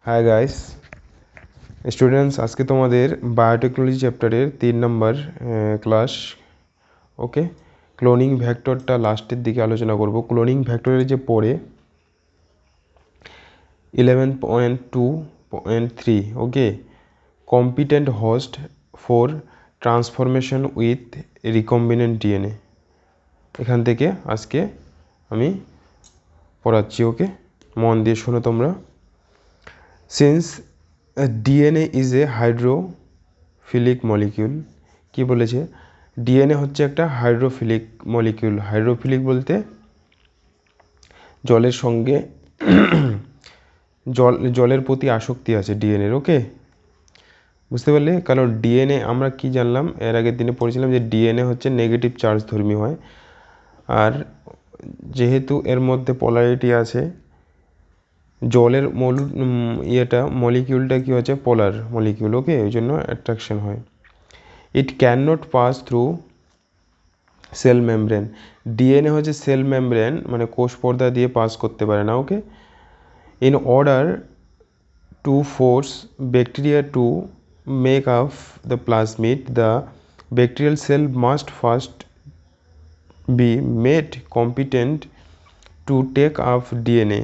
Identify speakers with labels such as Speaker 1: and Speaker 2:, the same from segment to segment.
Speaker 1: Hi guys students, আজকে তোমাদের biotechnology চ্যাপ্টারের 3 নম্বর ক্লাস। ওকে, ক্লোনিং ভ্যাক্টরটা লাস্টের দিকে আলোচনা করব। ক্লোনিং ভ্যাক্টরের যে পড়ে 11.2.3 okay, competent host for transformation with recombinant DNA, এখান থেকে আজকে আমি পড়াচ্ছি। ওকে, মন দিয়ে শোনো তোমরা। Since DNA is a hydrophilic molecule, কি বলেছে? ডিএনএ হচ্ছে একটা হাইড্রোফিলিক মলিকিউল। হাইড্রোফিলিক বলতে জলের সঙ্গে জলের প্রতি আসক্তি আছে ডিএনএর। ওকে, বুঝতে পারলে? কারণ ডিএনএ আমরা কি জানলাম, এর আগের দিনে পড়েছিলাম যে ডিএনএ হচ্ছে নেগেটিভ চার্জ ধর্মী হয়, আর যেহেতু এর মধ্যে পোলারিটি আছে, জলের মলিকিউলটা কি হচ্ছে পোলার মলিকিউল। ওকে, ওই জন্য অ্যাট্রাকশন হয়। It cannot pass through cell membrane. DNA হচ্ছে সেল মেমব্রেন, মানে কোষ পর্দা দিয়ে পাস করতে পারে না। Okay, in order to force bacteria to make up the plasmid, the bacterial cell must first be made competent to take up DNA.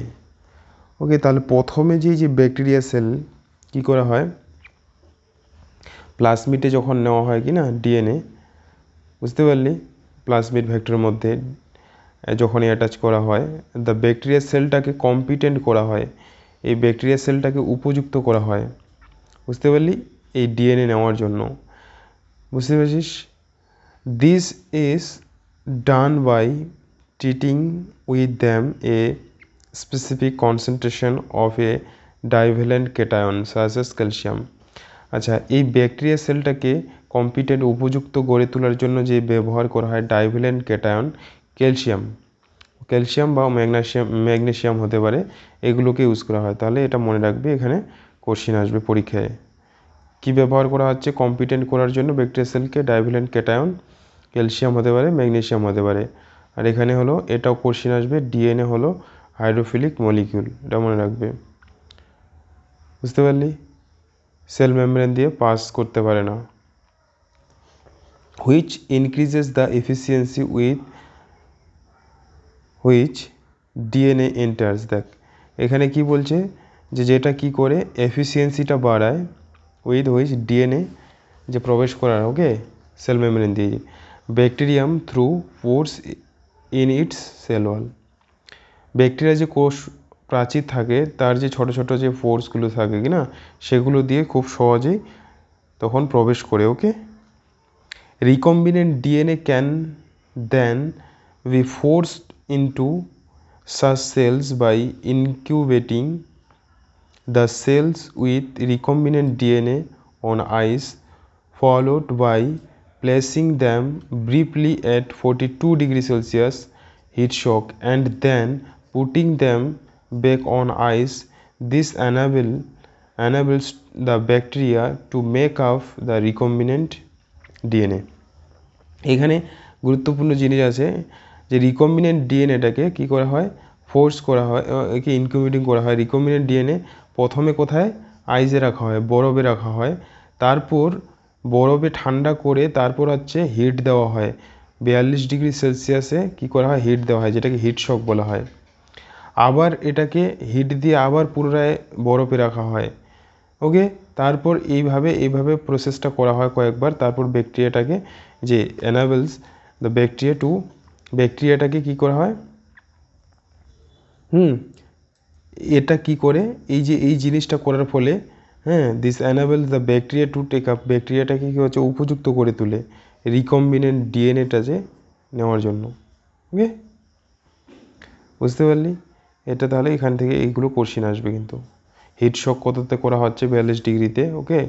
Speaker 1: Okay, তাহলে প্রথমে যে ব্যাকটেরিয়া সেল কি করা হয়, প্লাজমিডে যখন নেওয়া হয় কি না ডিএনএ, বুঝতে পারলি? প্লাজমিড ভেক্টরের মধ্যে যখনই অ্যাটাচ করা হয়, দ্য ব্যাকটেরিয়া সেলটাকে কম্পিটেন্ট করা হয়, এই ব্যাকটেরিয়া সেলটাকে উপযুক্ত করা হয়, বুঝতে পারলি? এই ডিএনএ নেওয়ার জন্য, বুঝতে পেরেছিস? This is done by treating with them a specific concentration of a divalent cation such as calcium. আচ্ছা, এই ব্যাকটেরিয়া সেলটাকে কম্পিটেন্ট উপযুক্ত গড়ে তোলার জন্য যে ব্যবহার করা হয় ডাইভ্যালেন্ট ক্যাটায়ন, ক্যালসিয়াম বা ম্যাগনেসিয়াম হতে পারে, এগুলোকে ইউজ করা হয়। তাহলে এটা মনে রাখবে, এখানে কোশ্চেন আসবে পরীক্ষায়। কি ব্যবহার করা হচ্ছে কম্পিটেন্ট করার জন্য ব্যাকটেরিয়া সেলকে? ডাইভ্যালেন্ট ক্যাটায়ন, ক্যালসিয়াম হতে পারে, ম্যাগনেসিয়াম হতে পারে। আর এখানে হলো, এটাও কোশ্চেন আসবে, ডিএনএ হলো হাইড্রোফিলিক মলিকিউল, এটা মনে রাখবে, বুঝতে পারলি? সেল মেমব্রেন দিয়ে পাস করতে পারে না। Which increases the efficiency with which DNA enters. দেখ এখানে কি বলছে, যে যেটা কি করে এফিসিয়েন্সিটা বাড়ায়, উইথ হুইচ ডিএনএ যে প্রবেশ করার, ওকে, সেল মেমব্রেন দিয়ে, bacterium through pores in its cell wall. Bacteria যে কোষ প্রাচীর থাকে, তার যে ছোট ছোট যে পোর্সগুলো থাকে কি না, সেগুলো দিয়ে খুব সহজেই তখন প্রবেশ করে। ওকে, recombinant DNA can then be forced into such cells by incubating the cells with recombinant DNA on ice, followed by placing them briefly at 42 degrees Celsius heat shock and then putting them back on ice. This enables the bacteria to make up the recombinant DNA. এখানে গুরুত্বপূর্ণ জিনিস আছে, যে recombinant ডিএনএটাকে কী করা হয়, force করা হয়, একে ইনকিউবেটিং করা হয়। রিকম্বিনেন্ট ডিএনএ প্রথমে কোথায়, আইসে রাখা হয়, বরফে রাখা হয়, তারপর বরফে ঠান্ডা করে তারপর হচ্ছে হিট দেওয়া হয়, 42 ডিগ্রি সেলসিয়াসে কী করা হয়, হিট দেওয়া হয়, যেটাকে হিট শক বলা হয়। আবার এটাকে হিট দিয়ে আবার পুনরায় বরফে রাখা হয়। ওকে, তারপর এইভাবে প্রসেসটা করা হয় কয়েকবার, তারপর ব্যাকটেরিয়াটাকে যে এনাবেলস দ্য ব্যাকটেরিয়াটাকে কী করা হয়, এটা কি করে, এই জিনিসটা করার ফলে, this enables the bacteria to take up, ব্যাকটেরিয়াটাকে কী হচ্ছে, উপযুক্ত করে তোলে রিকম্বিনেন্ট ডিএনএটা যে নেওয়ার জন্য। ওকে, বুঝতে পারলি? এটা তাহলে এখান থেকে এইগুলো কোশ্চেন আসবে কিন্তু। হিট শক কততে করা হচ্ছে, 42 ডিগ্রিতে। ওকে,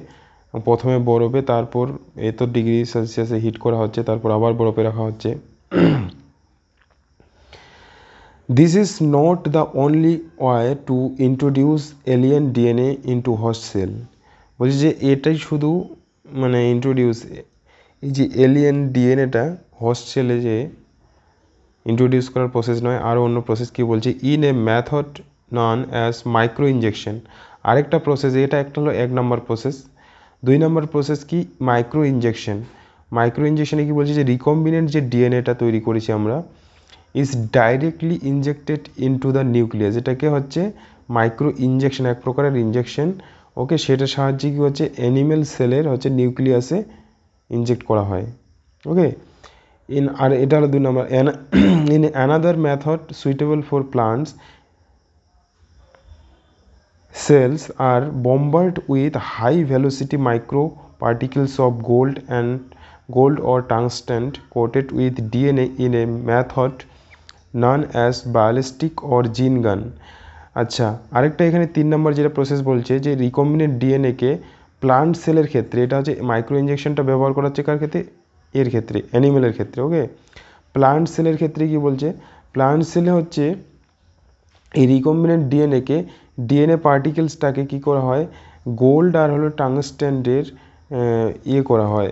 Speaker 1: প্রথমে বরফে, তারপর এত ডিগ্রি সেলসিয়াসে হিট করা হচ্ছে, তারপর আবার বরফে রাখা হচ্ছে। This is not the only way to introduce alien DNA into host cell. বলছি যে এটাই শুধু মানে ইন্ট্রোডিউস, এই যে এলিয়েন ডিএনএটা হোস্ট সেলে যে ইন্ট্রোডিউস করার প্রসেস নয়, আরও অন্য প্রসেস কি বলছে, in a method known as micro injection. আরেকটা প্রসেস, এটা একটা হলো 1 নম্বর প্রসেস। 2 নম্বর প্রসেস কি, মাইক্রো ইনজেকশন। মাইক্রো ইনজেকশনে কি বলছে যে রিকম্বিনেন্ট যে ডিএনএটা তৈরি করেছি আমরা is directly injected into the nucleus, এটাকে হচ্ছে মাইক্রো ইনজেকশন, এক প্রকারের ইনজেকশন। ওকে, সেটার সাহায্যে কি হচ্ছে অ্যানিমেল সেলের হচ্ছে নিউক্লিয়াসে ইনজেক্ট করা হয়। ওকে, আর এটা হলো 2 নম্বর। In another method suitable for plants, cells are bombarded with high velocity micro particles of gold or tungsten coated with DNA in a method known as ballistic or gene gun। আচ্ছা, আরেকটা এখানে 3 নম্বর যেটা process বলছে যে recombinant ডিএনএকে plant সেলের ক্ষেত্রে, এটা হচ্ছে মাইক্রো ইনজেকশনটা ব্যবহার করা হচ্ছে কার ক্ষেত্রে, এর ক্ষেত্রে অ্যানিমেলের ক্ষেত্রে। ওকে, প্লান্ট সেলের ক্ষেত্রে কি বলছে, প্লান্ট সেলে হচ্ছে এই রিকম্বিনেন্ট ডিএনএকে ডিএনএ পার্টিকেলসটাকে কী করা হয়, গোল্ড আর হলো টাংস্টেনের করা হয়,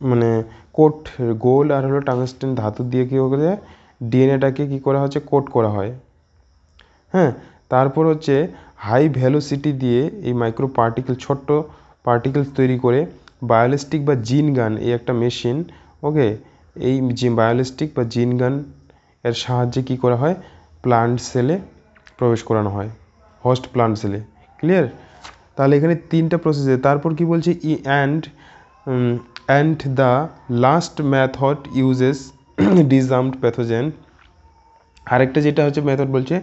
Speaker 1: মানে কোট, গোল্ড আর হলো টাংস্টেন ধাতু দিয়ে কী করে ডিএনএটাকে কী করা হচ্ছে, কোট করা হয়। হ্যাঁ, তারপর হচ্ছে হাই ভ্যালোসিটি দিয়ে এই মাইক্রো পার্টিকেল, ছোট্ট পার্টিকেলস তৈরি করে বায়োলিস্টিক বা জিন গান, এই একটা মেশিন। ওকে, এই বায়োলিস্টিক বা জিন গান এর সাহায্যে কী করা হয়, প্লান্ট সেলে প্রবেশ করানো হয়, হোস্ট প্লান্ট সেলে। ক্লিয়ার? তাহলে এখানে 3টা প্রসেসে। তারপর কি বলছে, and the last method uses disarmed pathogen. আরেকটা যেটা হচ্ছে মেথড বলছে,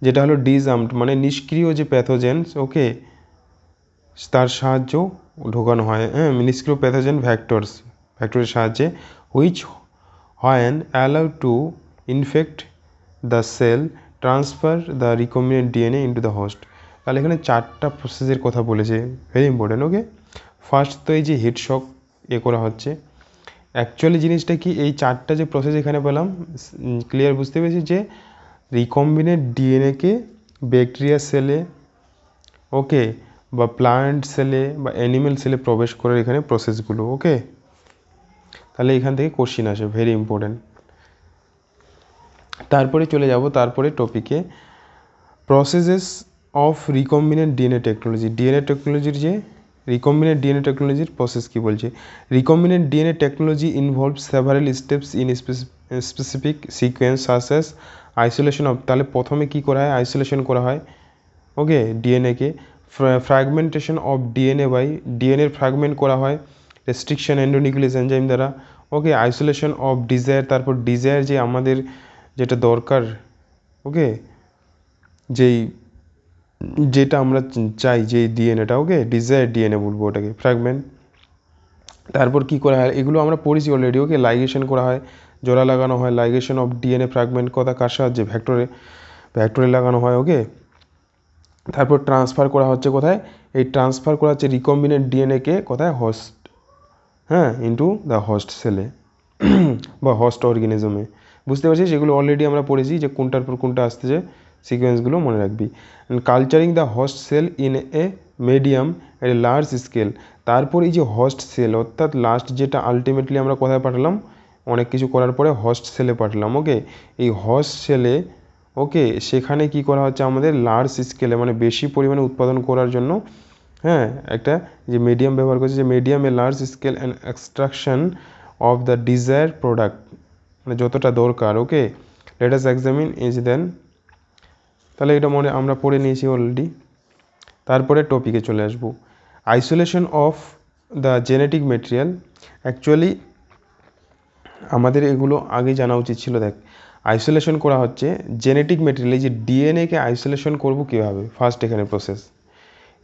Speaker 1: যেটা হলো ডিজার্মড মানে নিষ্ক্রিয় যে প্যাথোজেন্স, ওকে, তার সাহায্য ঢোকানো হয়। হ্যাঁ, নিষ্ক্রিয় প্যাথোজেন ভ্যাক্টরের সাহায্যে, which when allowed to infect the cell transfer the recombinant DNA into the host. তাহলে এখানে 4টা প্রসেসের কথা বলেছে, ভেরি ইম্পর্টেন্ট। ওকে, ফার্স্ট তো এই যে হিট শক করা হচ্ছে, অ্যাকচুয়ালি জিনিসটা কি, এই 4টা যে প্রসেস এখানে পেলাম, ক্লিয়ার বুঝতে পেরেছি যে রিকম্বিনেন্ট ডিএনএকে ব্যাকটেরিয়া সেলে, ওকে, বা প্লান্ট সেলে বা অ্যানিমেল সেলে প্রবেশ করার এখানে প্রসেসগুলো। ওকে, তাহলে এখান থেকে কোশ্চিন আসে, ভেরি ইম্পর্টেন্ট। তারপরে চলে যাব তারপরে টপিকে, processes of recombinant DNA technology. DNA টেকনোলজির যে রিকম্বিনেন্ট ডিএনএ টেকনোলজির প্রসেস কী বলছে, recombinant DNA technology involve several steps in specific sequence সাসেস isolation of. তাহলে প্রথমে কী করা হয়, আইসোলেশন করা হয়, ওকে, ডিএনএকে, ফ্র্যাগমেন্টেশন অফ ডিএনএ বাই ডিএনএর ফ্র্যাগমেন্ট করা হয় রেস্ট্রিকশন এন্ডোনিউক্লিয়াস এনজাইম দ্বারা। ওকে, আইসোলেশন অফ ডিজায়ার, তারপর ডিজায়ার যে আমাদের যেটা দরকার, ওকে, যেটা আমরা চাই যে ডিএনএটা, ওকে, ডিজায়ার ডিএনএ বলবো ওটাকে, ফ্র্যাগমেন্ট। তারপর কী করা হয়, এগুলো আমরা পড়েছি অলরেডি। ওকে, লাইগেশন করা হয়, জোড়া লাগানো হয়, লাইগেশন অফ ডিএনএ ফ্র্যাগমেন্ট কথা কার সাহায্যে, ভ্যাক্টরে লাগানো হয়। ওকে, তারপর ট্রান্সফার করা হচ্ছে কোথায়, এই ট্রান্সফার করা হচ্ছে রিকম্বিনেন্ট ডিএনএকে কোথায়, হোস্ট, হ্যাঁ, ইন্টু দ্য হোস্ট সেলে বা হোস্ট অর্গানিজমে। বুঝতে পারছিস, এগুলো অলরেডি আমরা পড়েছি যে কোনটার পর কোনটা আসতেছে, সিকোয়েন্সগুলো মনে রাখবি। Culturing the host cell in a medium a large scale. তারপর এই যে হোস্ট সেল, অর্থাৎ লাস্ট যেটা আলটিমেটলি আমরা কোথায় পাঠালাম, অনেক কিছু করার পরে হোস্ট সেলে পাঠালাম। ওকে, এই হোস্ট সেলে, ওকে, সেখানে কি করা হচ্ছে আমাদের লার্জ স্কেলে, মানে বেশি পরিমাণে উৎপাদন করার জন্য, হ্যাঁ, একটা যে মিডিয়াম ব্যবহার করছে, যে মিডিয়ামে large scale and extraction of the desired product, মানে যতটা দরকার। Okay, let us examine is then. তাহলে এটা মনে আমরা পড়ে নিয়েছি অলরেডি। তারপরে টপিকে চলে আসব, isolation of the genetic material. Actually আমাদের এগুলো আগে জানা উচিত ছিল। দেখ, আইসোলেশন করা হচ্ছে জেনেটিক মেটেরিয়াল, এই যে ডিএনএকে আইসোলেশন করব কীভাবে, ফার্স্ট এখানে প্রসেস,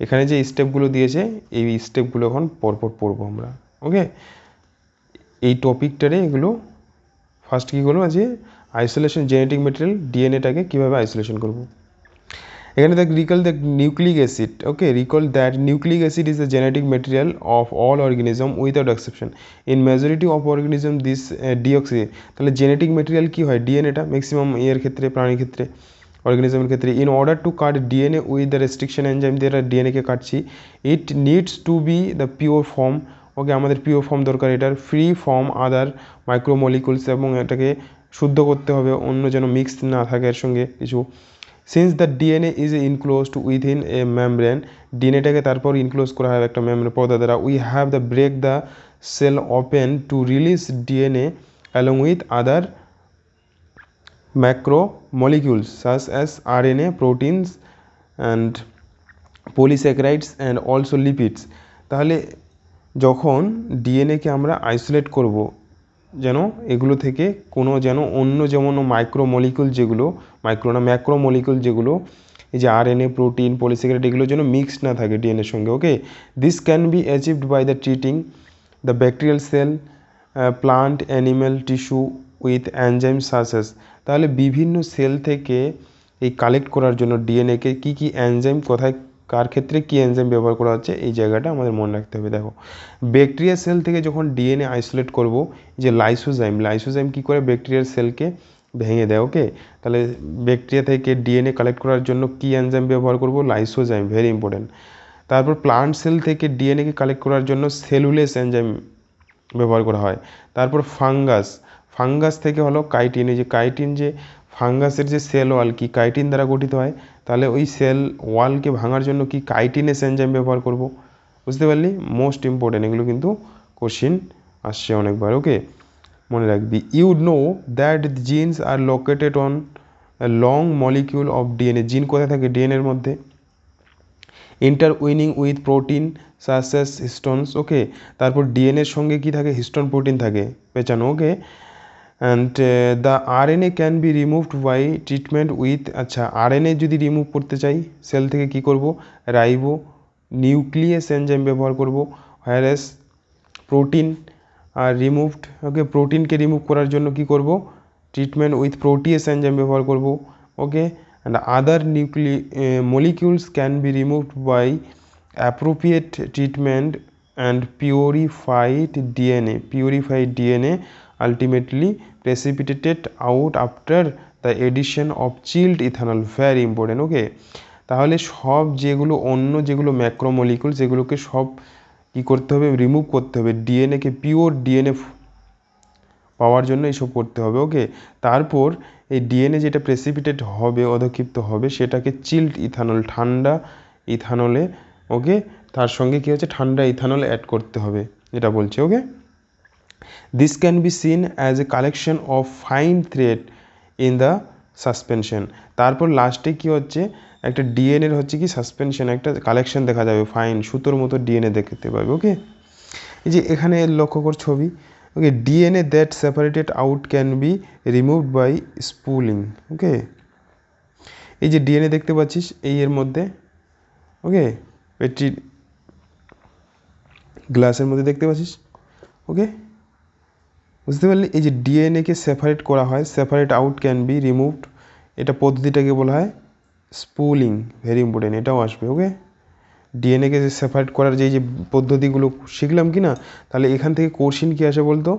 Speaker 1: এখানে যে স্টেপগুলো দিয়েছে এই স্টেপগুলো এখন পরপর পড়বো আমরা। ওকে, এই টপিকটারে এগুলো ফার্স্ট কী করবো, যে আইসোলেশন জেনেটিক মেটেরিয়াল, ডিএনএটাকে কীভাবে আইসোলেশন করব। এখানে দেখ, recall the nucleic acid. Okay, recall that nucleic acid is the genetic material of all organism without exception. In majority of organism this deoxy. তাহলে জেনেটিক মেটেরিয়াল কী হয়, ডিএনএটা, ম্যাক্সিমাম এর ক্ষেত্রে, প্রাণীর ক্ষেত্রে, অর্গানিজমের ক্ষেত্রে। In order to cut DNA with the restriction enzyme দ্বারা ডিএনএকে কাটছি, it needs to be the pure form. Okay, আমাদের পিওর ফর্ম দরকার এটার, ফ্রি ফর্ম আদার মাইক্রোমলিকুলস, এবং এটাকে শুদ্ধ করতে হবে, অন্য যেন মিক্স না থাকে এর সঙ্গে কিছু। Since the DNA is enclosed within a membrane, ডিএনএটাকে তারপর ইনক্লোজ করা হয় একটা মেমব্রেন পর্দা দ্বারা, we have the break the cell open to release DNA along with other macromolecules such as RNA, proteins and polysaccharides and also lipids। তাহলে যখন ডিএনএকে আমরা আইসোলেট করব, যেন এগুলো থেকে কোনো যেন অন্য যেমন মাইক্রোমলিকুল যেগুলো, মাইক্রো না ম্যাক্রোমলিকুল যেগুলো, এই যে আরএনএ, প্রোটিন, পলিস্যাকারাইড, এগুলো যেন মিক্সড না থাকে ডিএনএর সঙ্গে। Okay, this can be achieved by the treating the bacterial cell, plant, animal tissue with enzyme such as. তাহলে বিভিন্ন সেল থেকে এই কালেক্ট করার জন্য ডিএনএকে কী কী এনজাইম, কোথায় কার ক্ষেত্রে কী এনজাইম ব্যবহার করা হচ্ছে, এই জায়গাটা আমাদের মনে রাখতে হবে। দেখো, ব্যাকটেরিয়া সেল থেকে যখন ডিএনএ আইসোলেট করব, যে লাইসোজাইম কী করে ব্যাকটেরিয়ার সেলকে ভেঙে দেয়। ওকে, তাহলে ব্যাকটেরিয়া থেকে ডিএনএ কালেক্ট করার জন্য কী এনজাইম ব্যবহার করব, লাইসোজাইম, ভেরি ইম্পর্টেন্ট। তারপর প্লান্ট সেল থেকে ডিএনএকে কালেক্ট করার জন্য সেলুলেস এনজাইম ব্যবহার করা হয়। তারপর ফাঙ্গাস থেকে হলো কাইটিন, এই যে কাইটিন, যে ফাঙ্গাসের যে সেল ওয়াল কি কাইটিন দ্বারা গঠিত হয়, তাহলে ওই সেল ওয়ালকে ভাঙার জন্য কি কাইটিনেস এনজাইম ব্যবহার করব। বুঝতে পারলি, মোস্ট ইম্পর্টেন্ট, এগুলো কিন্তু কোশ্চিন আসছে অনেকবার। ওকে, মনে রাখবি। You know that genes are located on long molecule of DNA, gene কোথায় থাকে ডিএনএর মধ্যে, ইন্টারউইনিং উইথ প্রোটিন সাসেস হিস্টোনস। ওকে, তারপর ডিএনএর সঙ্গে কি থাকে, হিস্টোন প্রোটিন থাকে পেঁচানো। Okay, and the RNA can be removed by treatment with, আচ্ছা আরএনএ যদি রিমুভ করতে চাই সেল থেকে কি করব, রাইবো নিউক্লিয়াস এনজাইম ব্যবহার করব। Whereas protein are removed, okay, প্রোটিনকে রিমুভ করার জন্য কি করব, ট্রিটমেন্ট উইথ প্রোটিয়েস এনজাইম ব্যবহার করব। Okay, and other molecules can be removed by appropriate treatment and purified DNA ultimately precipitated out after the addition of chilled ethanol, very important। ওকে, তাহলে সব যেগুলো অন্য যেগুলো ম্যাক্রোমলিকুল সেগুলোকে সব কি করতে হবে, রিমুভ করতে হবে, ডিএনএকে পিওর ডিএনএ পাওয়ার জন্য এইসব করতে হবে। ওকে, তারপর এই ডিএনএ যেটা প্রেসিপিটেট হবে, অধক্ষিপ্ত হবে, সেটাকে চিল্ড ইথানল, ঠান্ডা ইথানলে, ওকে, তার সঙ্গে কী হচ্ছে, ঠান্ডা ইথানল অ্যাড করতে হবে, এটা বলছে। Okay, this can be seen as a collection of fine thread in the suspension. তারপর লাস্টে কি হচ্ছে, একটা ডিএনএর হচ্ছে কি সাসপেনশন, একটা কালেকশন দেখা যাবে, ফাইন সুতোর মতো ডিএনএ দেখতে পাবে। ওকে, এই যে এখানে লক্ষ্য কর ছবি। Okay, DNA that separated out can be removed by spooling. Okay, এই যে ডিএনএ দেখতে পাচ্ছিস এই এর মধ্যে, ওকে, পেট্রি গ্লাসের মধ্যে দেখতে পাচ্ছিস। ওকে, বুঝতে পারলি, এই যে ডিএনএকে সেপারেট করা হয়, separate out can be removed, এটা পদ্ধতিটাকে বলা হয় স্পুলিং, ভেরি ইম্পর্টেন্ট, এটাও আসবে। ওকে, ডিএনএকে সেপারেট করার যে পদ্ধতিগুলো শিখলাম কি না, তাহলে এখান থেকে কোশ্চিন কী আসে বলতো,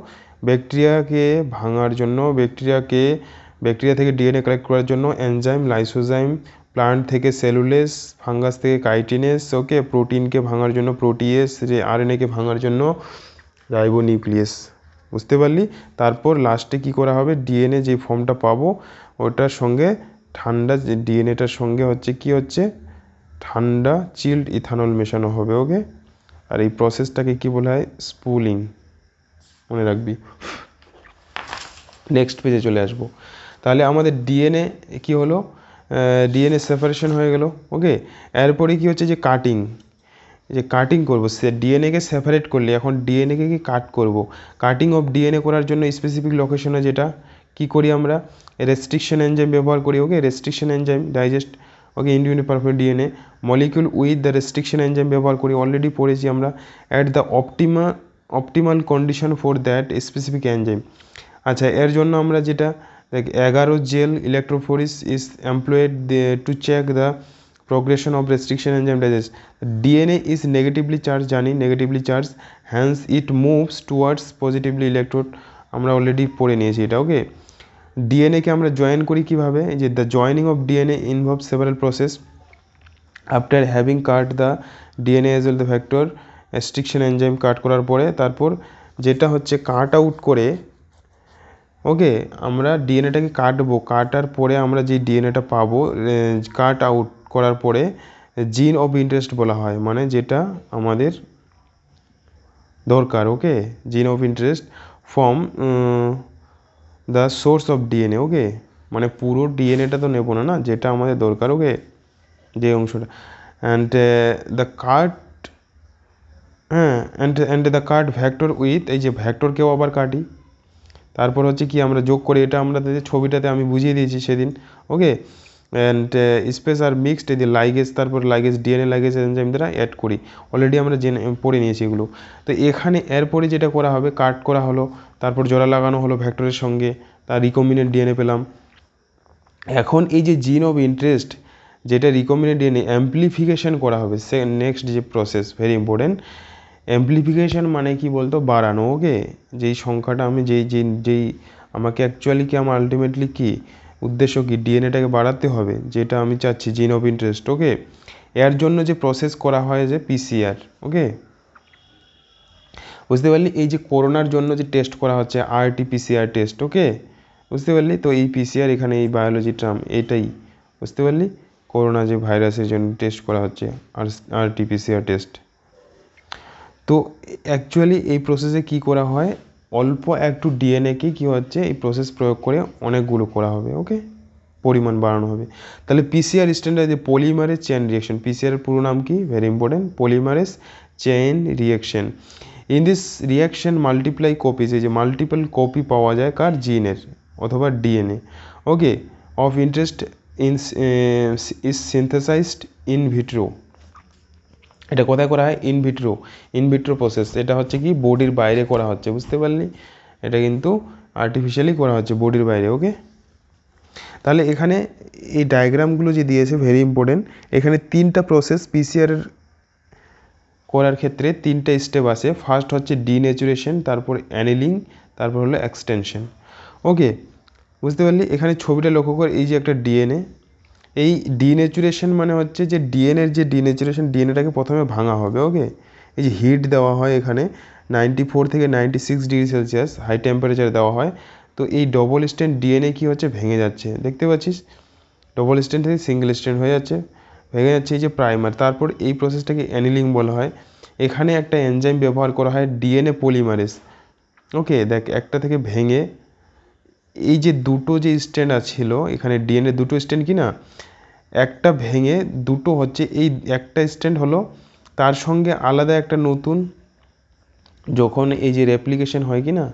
Speaker 1: ব্যাকটেরিয়াকে ভাঙার জন্য, ব্যাকটেরিয়া থেকে ডিএনএ কালেক্ট করার জন্য এনজাইম, লাইসোজাইম, প্লান্ট থেকে সেলুলেস, ফাঙ্গাস থেকে কাইটিনেস, ওকে, প্রোটিনকে ভাঙার জন্য প্রোটিয়েস, আরএনএকে ভাঙার জন্য রাইবোনিউক্লিয়াস। বুঝতে পারলি, তারপর লাস্টে কি করা হবে, ডিএনএ যে ফর্মটা পাবো ওটার সঙ্গে ঠান্ডা ডিএনএটার সঙ্গে হচ্ছে কি হচ্ছে, ঠান্ডা চিল্ড ইথানল মেশানো হবে। ওকে, আর এই প্রসেসটাকে কি বলা হয়, স্পুলিং, মনে রাখবি। নেক্সট পেজে চলে আসবো। তাহলে আমাদের ডিএনএ কি হলো, ডিএনএ সেপারেশন হয়ে গেল। ওকে, এরপরে কি হচ্ছে যে কাটিং করবো, সে ডিএনএকে সেপারেট করলে এখন ডিএনএকে কি কাট করব, কাটিং অফ ডিএনএ করার জন্য স্পেসিফিক লোকেশনে যেটা কি করি আমরা, রেস্ট্রিকশন এনজাইম ব্যবহার করি। Okay, restriction enzyme digest, okay, individual perfect DNA molecule with the restriction enzyme ব্যবহার করি, অলরেডি পড়েছি আমরা। At the optimal condition for that specific enzyme. আচ্ছা, এর জন্য আমরা যেটা 11 gel electrophoresis is employed to check the progression of restriction enzyme digest. DNA is negatively charged, জানি negatively charged, hence it moves towards positively electrode, আমরা already পড়ে নিয়েছি এটা। ওকে, ডিএনএকে আমরা জয়েন করি কিভাবে, যে the joining of DNA involve several process after having cut the DNA as well the factor restriction enzyme cut করার পরে, তারপর যেটা হচ্ছে কাট আউট করে ওকে, আমরা ডিএনএটাকে কাটবো, কাটার পরে আমরা যে ডিএনএটা পাবো, কাট আউট করার পরে জিন অফ ইন্টারেস্ট বলা হয়, মানে যেটা আমাদের দরকার। Okay, gene of interest from the source of DNA. Okay, মানে পুরো ডিএনএটা তো নেবো না, না, যেটা আমাদের দরকার। ওকে, যে অংশটা, অ্যান্ড দ্য কাট, হ্যাঁ, and the cut vector with, এই যে ভ্যাক্টরকেও আবার কাটি। তারপর হচ্ছে কি আমরা যোগ করি, এটা আমরা ছবিটাতে আমি বুঝিয়ে দিয়েছি সেদিন। ওকে, অ্যান্ড স্পেস আর মিক্সড, এই যে লাইগেজ, তারপর লাইগেজ ডিএনএ লাইগেজ এনজাইম দ্বারা অ্যাড করি। অলরেডি আমরা পড়ে নিয়েছি এগুলো। তো এখানে এরপরে যেটা করা হবে, কাট করা হলো, তারপর জোড়া লাগানো হলো ভ্যাক্টরের সঙ্গে, তার রিকম্বিনেন্ট ডিএনএ পেলাম। এখন এই যে জিন অফ ইন্টারেস্ট, যেটা রিকম্বিনেন্ট ডিএনএ অ্যাম্পলিফিকেশন করা হবে, সে নেক্সট যে প্রসেস, ভেরি ইম্পর্টেন্ট। অ্যাম্পলিফিকেশন মানে কি বলতো, বাড়ানো। ওকে, যেই সংখ্যাটা আমি যেই আমাকে অ্যাকচুয়ালি কি আমার আলটিমেটলি কি উদ্দেশ্য, কি ডিএনএটাকে বাড়াতে হবে, যেটা আমি চাচ্ছি, জিন অফ ইন্টারেস্ট। ওকে, এর জন্য যে প্রসেস করা হয় যে পিসিআর। ওকে, বুঝতে পারলি, এই যে করোনার জন্য যে টেস্ট করা হচ্ছে আরটিপিসিআর টেস্ট। ওকে, বুঝতে পারলি, তো এই পিসিআর এখানে এই বায়োলজি টার্ম এটাই, বুঝতে পারলি, করোনা যে ভাইরাসের জন্য টেস্ট করা হচ্ছে আরটিপিসিআর টেস্ট। তো অ্যাকচুয়ালি এই প্রসেসে কি করা হয়, অল্প একটু ডিএনএকে কী হচ্ছে এই প্রসেস প্রয়োগ করে অনেকগুলো করা হবে। ওকে, পরিমাণ বাড়ানো হবে। তাহলে পিসিআর স্ট্যান্ডার্ড যে পলিমারেজ চেইন রিয়াকশন, পিসিআর পুরো নাম কি, very important, polymerase chain reaction. In this reaction multiply copies, এই যে মাল্টিপল কপি পাওয়া যায় কার, জিনের অথবা DNA. Okay, of interest is synthesised in vitro. এটা কোথায় করা হয়, ইনভিট্রো প্রসেস। এটা হচ্ছে কি বডির বাইরে করা হচ্ছে, বুঝতে পারলি, এটা কিন্তু আর্টিফিশিয়ালি করা হচ্ছে বডির বাইরে। ওকে, তাহলে এখানে এই ডায়াগ্রামগুলো যে দিয়েছে ভেরি ইম্পর্টেন্ট। এখানে তিনটা প্রসেস পিসিআর করার ক্ষেত্রে তিনটা স্টেপ আছে। ফার্স্ট হচ্ছে ডিনেচুরেশন, তারপর অ্যানিলিং, তারপর হলো এক্সটেনশন। ওকে, বুঝতে পারলি, এখানে ছবিটা লক্ষ্য কর, এই যে একটা ডিএনএ, এই ডিনেচুরেশন মানে হচ্ছে যে ডিএনএর যে ডিনেচুরেশন, ডিএনএটাকে প্রথমে ভাঙা হবে। ওকে, এই যে হিট দেওয়া হয় এখানে 94 থেকে 96 ডিগ্রি সেলসিয়াস হাই টেম্পারেচার দেওয়া হয়। তো এই ডবল স্ট্যান্ড ডিএনএ কী হচ্ছে, ভেঙে যাচ্ছে, দেখতে পাচ্ছিস, ডবল স্ট্যান্ড থেকে সিঙ্গেল স্ট্যান্ড হয়ে যাচ্ছে, ভেঙে যাচ্ছে এই যে প্রাইমার। তারপর এই প্রসেসটাকে অ্যানিলিং বলা হয়। এখানে একটা এনজাইম ব্যবহার করা হয়, ডিএনএ পলিমারেজ। ওকে, দেখ, একটা থেকে ভেঙে এই যে দুটো যে স্ট্যান্ড ছিল এখানে, ডিএনএ দুটো স্ট্যান্ড কি না, একটা ভেঙে দুটো হচ্ছে, এই একটা স্ট্যান্ড হলো, তার সঙ্গে আলাদা একটা নতুন, যখন এই যে রেপ্লিকেশন হয় কি না,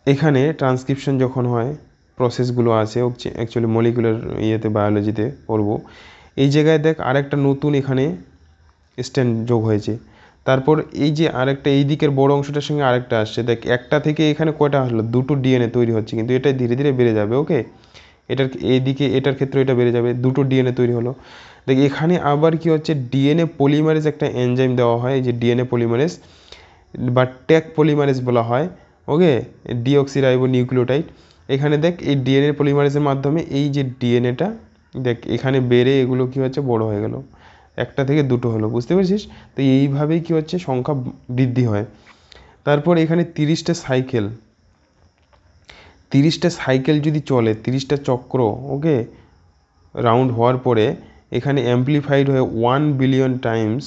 Speaker 1: এখানে ট্রান্সক্রিপশন যখন হয়, প্রসেসগুলো আছে অ্যাকচুয়ালি মলিকুলার ইয়েতে বায়োলজিতে পড়বো, এই জায়গায় দেখ আরেকটা নতুন এখানে স্ট্যান্ড যোগ হয়েছে। তারপর এই যে আরেকটা এই দিকের বড় অংশটার সঙ্গে আরেকটা আসছে, দেখ একটা থেকে এখানে কয়টা আসলো, দুটো ডিএনএ তৈরি হচ্ছে, কিন্তু এটা ধীরে ধীরে বেড়ে যাবে। ওকে, এটার এইদিকে এটার ক্ষেত্রে এটা বেড়ে যাবে, দুটো ডিএনএ তৈরি হলো। দেখ এখানে আবার কি হচ্ছে, ডিএনএ পলিমারেজ একটা এনজাইম দেওয়া হয়, এই যে ডিএনএ পলিমারেজ বা ট্যাগ পলিমারেজ বলা হয়। ওকে, ডিঅক্সিরাইবো নিউক্লিওটাইড। এখানে দেখ এই ডিএনএ পলিমারেজের মাধ্যমে এই যে ডিএনএটা দেখ এখানে বেড়ে এগুলো কি হচ্ছে, বড় হয়ে গেল, একটা থেকে দুটো হলো, বুঝতে পেরেছিস। তো এইভাবেই কি হচ্ছে, সংখ্যা বৃদ্ধি হয়। তারপর এখানে 30টা সাইকেল যদি চলে, 30টা চক্র, ওকে, রাউন্ড হওয়ার পরে এখানে অ্যাম্পলিফাইড হয়ে 1 বিলিয়ন টাইমস,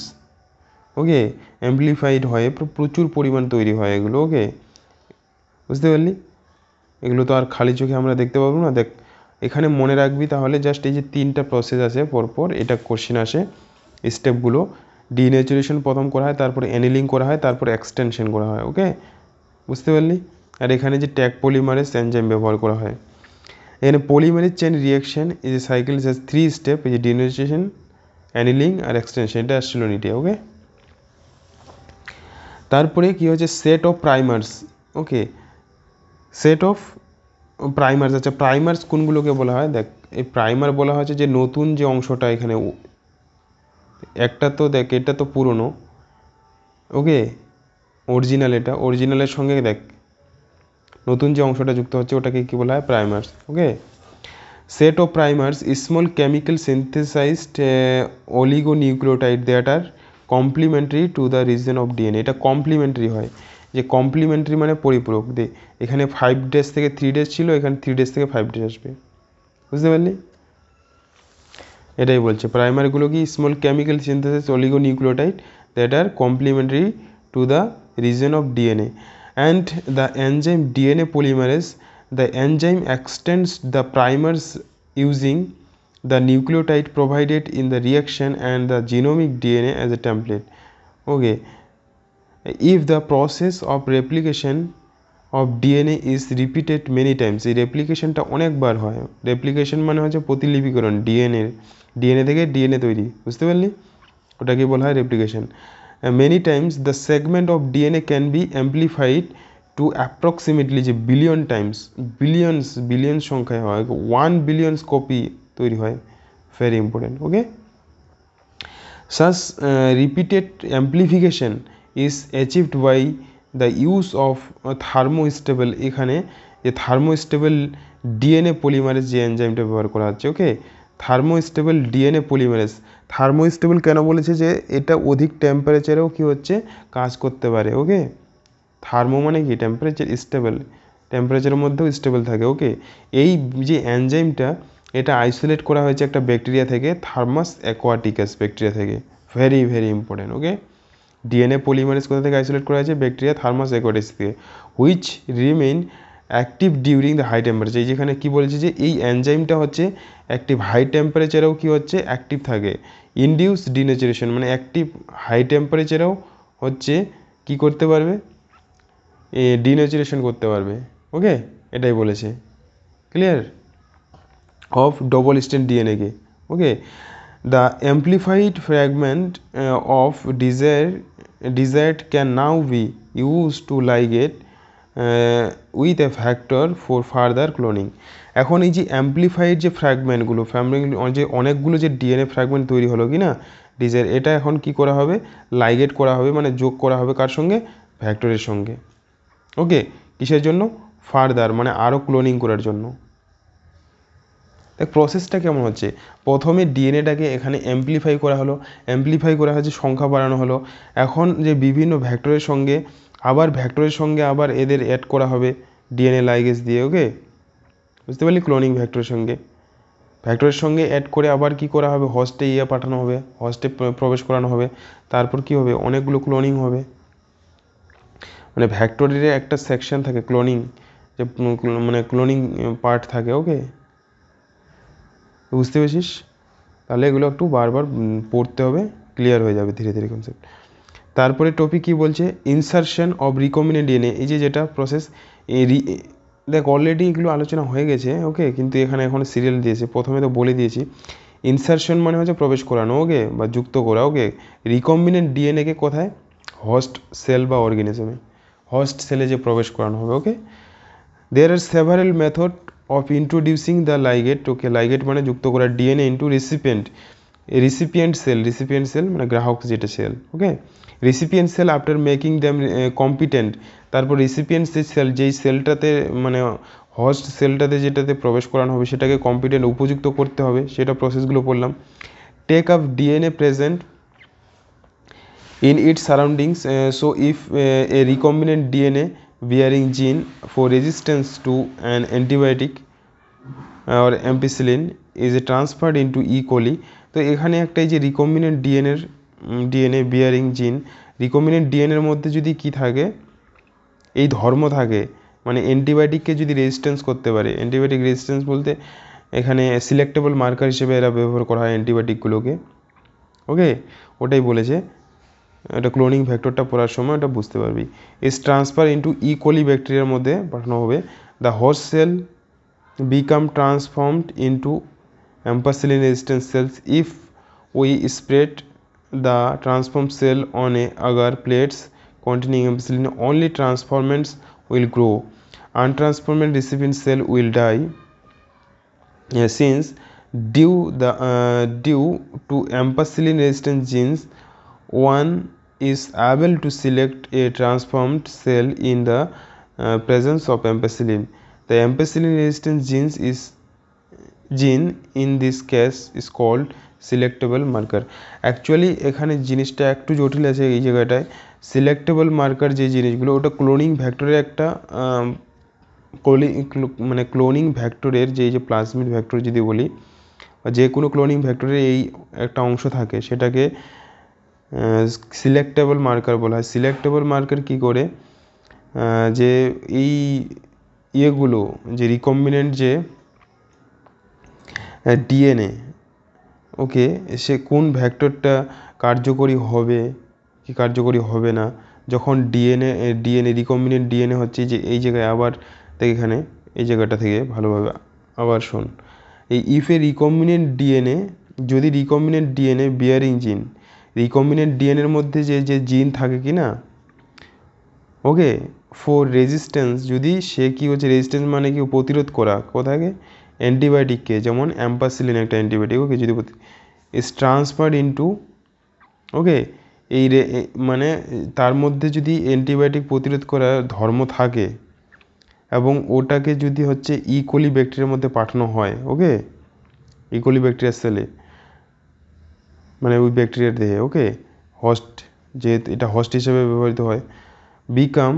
Speaker 1: ওকে, অ্যাম্পলিফাইড হয়ে প্রচুর পরিমাণ তৈরি হয় এগুলো। ওকে, বুঝতে পারলি, এগুলো তো আর খালি চোখে আমরা দেখতে পাবো না। দেখ এখানে মনে রাখবি তাহলে, জাস্ট এই যে তিনটা প্রসেস আছে পরপর, এটা কোশ্চেন আসে, স্টেপগুলো, ডিনেচুরেশন প্রথম করা হয়, তারপরে অ্যানিলিং করা হয়, তারপরে এক্সটেনশন করা হয়। ওকে, বুঝতে পারলি। আর এখানে যে ট্যাগ পলিমারেজ এনজাইম ব্যবহার করা হয়। এখানে পলিমারেজ চেইন রিয়াকশন এই যে সাইকেল জাস্ট 3 স্টেপ, এই যে ডিনেচুরেশন, অ্যানিলিং আর এক্সটেনশন, এটা আসছিল নিটে। ওকে, তারপরে কি হচ্ছে, set of primers. Okay, set of primers. আচ্ছা, প্রাইমার্স কোনগুলোকে বলা হয়, দেখ এই প্রাইমার বলা হচ্ছে যে নতুন যে অংশটা এখানে, একটা তো দেখ এটা তো পুরনো, ওকে, অরিজিনাল, এটা অরিজিনালের সঙ্গে দেখ নতুন যে অংশটা যুক্ত হচ্ছে ওটাকে কী বলা হয়, primers. Okay, set of primers small chemical synthesized oligonucleotide that are complementary to the region of DNA. এটা কমপ্লিমেন্টারি হয়, যে কমপ্লিমেন্টারি মানে পরিপূরক, এখানে 5 ডেজ থেকে 3 ডেজ ছিল, এখানে 3 ডেজ থেকে 5 ডেজ আসবে, বুঝতে পারলি? এটাই বলছে প্রাইমারগুলো কি small chemical synthesis oligonucleotide that are complementary to the region of DNA and the enzyme DNA polymerase, the enzyme extends the primers using the nucleotide provided in the reaction and the genomic DNA as a template. Okay, if the process of replication of DNA is repeated many times, এই রেপ্লিকেশনটা অনেকবার হয়, replication মানে হচ্ছে প্রতিলিপিকরণ, DNA থেকে DNA তৈরি, বুঝতে পারলি, ওটাকে বলা হয় replication. Many times the segment of DNA can be amplified to approximately, যে বিলিয়ন টাইমস, বিলিয়ন সংখ্যায় হয়, 1 বিলিয়ন কপি তৈরি হয়, very important. Okay, such repeated amplification is achieved by the use of thermostable, এখানে যে থার্মোস্টেবল ডিএনএ পলিমারেজ যে এনজাইমটা ব্যবহার করা হচ্ছে। ওকে, থার্মোস্টেবল ডিএনএ পলিমারেজ, থার্মোস্টেবল কেন বলেছে, যে এটা অধিক টেম্পারেচারেও কি হচ্ছে কাজ করতে পারে। ওকে, থার্মো মানে কি টেম্পারেচার, স্টেবল, টেম্পারেচারের মধ্যেও স্টেবল থাকে। ওকে, এই যে এনজাইমটা এটা আইসোলেট করা হয়েছে একটা ব্যাকটেরিয়া থেকে, থার্মাস অ্যাকোয়াটিকাস ব্যাকটেরিয়া থেকে, very very important. Okay, DNA polymerase কোথা থেকে আইসোলেট করা হয়েছে, ব্যাকটেরিয়া থার্মাস অ্যাকোয়াটিকাস থেকে, which remain active during the high temperature. এই যেখানে কী বলেছে, যে এই এনজাইমটা হচ্ছে অ্যাক্টিভ, হাই টেম্পারেচারেও কী হচ্ছে অ্যাক্টিভ থাকে, ইনডিউস ডিনেচারেশন মানে অ্যাক্টিভ হাই টেম্পারেচারেও হচ্ছে কী করতে পারবে, ডিনেচারেশন করতে পারবে। ওকে, এটাই বলেছে, clear, of double strand DNA के। Okay, the amplified fragment of desired can now be used to ligate with a factor for further cloning। এখন এই যে অ্যাম্পলিফাইড যে ফ্র্যাগমেন্টগুলো, যে অনেকগুলো যে ডিএনএ ফ্র্যাগমেন্ট তৈরি হলো কি না ডিজায়ার, এটা এখন কি করা হবে, লাইগেট করা হবে, মানে যোগ করা হবে কার সঙ্গে, ফ্যাক্টরের সঙ্গে। ওকে, কিসের জন্য, ফার্দার মানে আরও ক্লোনিং করার জন্য। দেখ প্রসেসটা কেমন হচ্ছে, প্রথমে ডিএনএটাকে এখানে অ্যাম্পলিফাই করা হলো, অ্যাম্পলিফাই করা হচ্ছে, সংখ্যা বাড়ানো হলো, এখন যে বিভিন্ন ভ্যাক্টরের সঙ্গে আবার এদের অ্যাড করা হবে ডিএনএ লাইগেজ দিয়ে। ওকে, বুঝতে পারলি, ক্লোনিং ভ্যাক্টরের সঙ্গে অ্যাড করে আবার কি করা হবে, হোস্টে পাঠানো হবে, হোস্টে প্রবেশ করানো হবে, তারপর কি হবে, অনেকগুলো ক্লোনিং হবে, মানে ভ্যাক্টরের একটা সেকশন থাকে ক্লোনিং, যে মানে ক্লোনিং পার্ট থাকে। ওকে, বুঝতে পেরেছিস, তাহলে এগুলো একটু বারবার পড়তে হবে, ক্লিয়ার হয়ে যাবে ধীরে ধীরে কনসেপ্ট। তারপরে টপিক কি বলছে, ইনসারশন অফ রিকম্বিনেন্ট ডিএনএ, এই যেটা প্রসেস, দেখ অলরেডি এগুলো আলোচনা হয়ে গেছে। ওকে, কিন্তু এখানে এখন সিরিয়াল দিয়েছে, প্রথমে তো বলে দিয়েছি, ইনসারশন মানে হচ্ছে প্রবেশ করানো, ওকে, বা যুক্ত করা। ওকে, রিকম্বিনেন্ট ডিএনএকে কোথায়, হোস্ট সেল বা অর্গানিজমে, হোস্ট সেলে যে প্রবেশ করানো হবে। Okay, there are several method of introducing the ligate। Okay, ligate মানে যুক্ত করা ডিএনএ ইন্টু রিসিপিয়েন্ট সেল মানে গ্রাহক যেটা cell. Okay, recipient cell after making them competent, তারপর রিসিপিয়েন্ট সেল যেই সেলটাতে মানে হোস্ট সেলটাতে যেটাতে প্রবেশ করানো হবে সেটাকে কম্পিটেন্ট উপযুক্ত করতে হবে, সেটা প্রসেসগুলো বললাম। Take up DNA present in its surroundings, so if a recombinant DNA bearing gene for resistance to an antibiotic or ampicillin is transferred into E. coli, তো এখানে একটা এই যে রিকম্বিনেন্ট ডিএনএ বিয়ারিং জিন, রিকম্বিনেন্ট ডিএনএর মধ্যে যদি কি থাকে, এই ধর্ম থাকে, মানে অ্যান্টিবায়োটিককে যদি রেজিস্ট্যান্স করতে পারে, অ্যান্টিবায়োটিক রেজিস্ট্যান্স বলতে এখানে সিলেক্টেবল মার্কার হিসেবে এরা ব্যবহার করা হয় অ্যান্টিবায়োটিকগুলোকে। ওকে, ওটাই বলেছে, এটা ক্লোনিং ভেক্টরটা পড়ার সময় ওটা বুঝতে পারবি। ইস ট্রান্সফার ইন্টু ই কোলি ব্যাকটেরিয়ার মধ্যে পাঠানো হবে, the host sell become transformed into ampicillin resistant cells if we spread the transformed cell on a agar plates containing ampicillin, only transformants will grow, untransformed recipient cell will die, since due to ampicillin resistant genes one is able to select a transformed cell in the presence of ampicillin. The ampicillin resistant gene in this case is called selectable marker. Actually এখানে জিনিসটা একটু জটিল আছে এই জায়গাটায়। Selectable marker যে জিনিসগুলো ওটা ক্লোনিং ভ্যাক্টরের একটা মানে ক্লোনিং ভ্যাক্টরের যে প্লাজমিড ভ্যাক্টর যদি বলি, যে কোনো ক্লোনিং ভ্যাক্টরের এই একটা অংশ থাকে সেটাকে সিলেক্টেবল মার্কার বলা হয়। সিলেক্টেবল মার্কার কী করে, যে এই ইয়েগুলো যে রিকম্বিনেন্ট যে ডিএনএ, ওকে, সে কোন ভ্যাক্টরটা কার্যকরী হবে কি কার্যকরী হবে না, যখন ডিএনএ রিকম্বিনেন্ট ডিএনএ হচ্ছে যে এই জায়গায় আবার দেখ এখানে এই জায়গাটা থেকে ভালোভাবে আবার শোন, এই ইফ এ রিকম্বিনেন্ট ডিএনএ, যদি রিকম্বিনেন্ট ডিএনএ বিয়ারিং জিন, রিকম্বিনেন্ট ডিএনএর মধ্যে যে জিন থাকে কি না, ওকে, ফর রেজিস্ট্যান্স, যদি সে কী হচ্ছে রেজিস্ট্যান্স মানে কি প্রতিরোধ করা কোথাকে, অ্যান্টিবায়োটিককে, যেমন অ্যাম্পাসিলিন একটা অ্যান্টিবায়োটিক, ওকে, যদি ইজ ট্রান্সফার্ড ইনটু, ওকে, মানে তার মধ্যে যদি অ্যান্টিবায়োটিক প্রতিরোধ করার ধর্ম থাকে এবং ওটাকে যদি হচ্ছে ইকোলি ব্যাকটেরিয়ার মধ্যে পাঠানো হয়, ওকে, ইকোলি ব্যাকটেরিয়ার সেলে, মানে ওই ব্যাকটেরিয়ার দেহে, ওকে, হোস্ট, যেহেতু এটা হোস্ট হিসেবে ব্যবহৃত হয়, বিকাম,